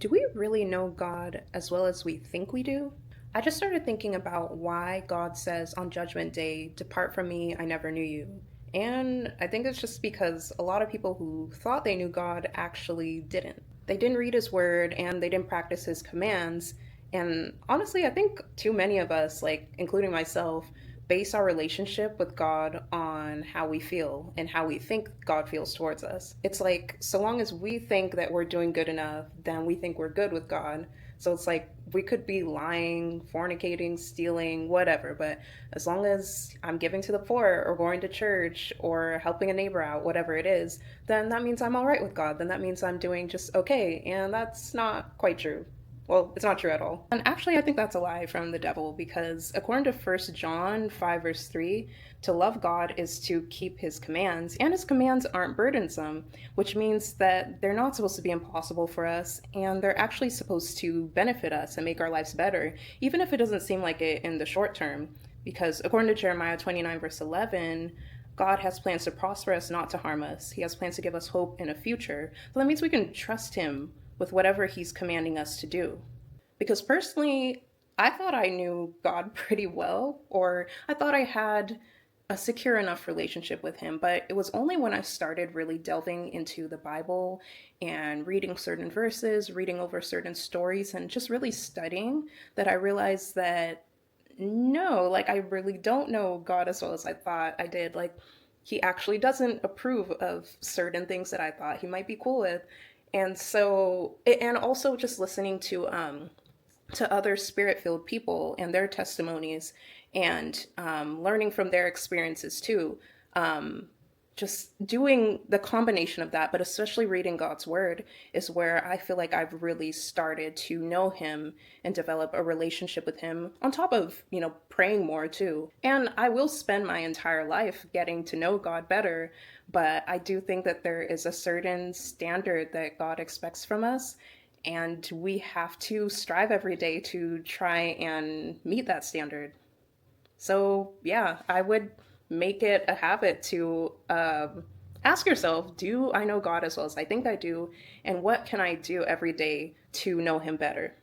Do we really know God as well as we think we do? I just started thinking about why God says on Judgment Day, "Depart from me, I never knew you." And I think it's just because a lot of people who thought they knew God actually didn't. They didn't read his word and they didn't practice his commands. And honestly, I think too many of us, like including myself, base our relationship with God on how we feel and how we think God feels towards us. It's like, so long as we think that we're doing good enough, then we think we're good with God. So it's like we could be lying, fornicating, stealing, whatever, but as long as I'm giving to the poor or going to church or helping a neighbor out, whatever it is, then that means I'm all right with God. Then that means I'm doing just okay. And that's not quite true. Well, it's not true at all. And actually, I think that's a lie from the devil because according to 1 John 5, verse 3, to love God is to keep his commands, and his commands aren't burdensome, which means that they're not supposed to be impossible for us, and they're actually supposed to benefit us and make our lives better, even if it doesn't seem like it in the short term. Because according to Jeremiah 29, verse 11, God has plans to prosper us, not to harm us. He has plans to give us hope in a future. So that means we can trust him with whatever he's commanding us to do. Because personally, I thought I knew God pretty well, or I thought I had a secure enough relationship with him, but it was only when I started really delving into the Bible and reading certain verses, reading over certain stories, and just really studying that I realized that no, like I really don't know God as well as I thought I did. Like he actually doesn't approve of certain things that I thought he might be cool with. And so, and also just listening to other spirit-filled people and their testimonies and learning from their experiences too. Um, just doing the combination of that, but especially reading God's word is where I feel like I've really started to know him and develop a relationship with him on top of, praying more too. And I will spend my entire life getting to know God better, but I do think that there is a certain standard that God expects from us. And we have to strive every day to try and meet that standard. So, yeah, I would make it a habit to ask yourself, do I know God as well as I think I do? And what can I do every day to know him better?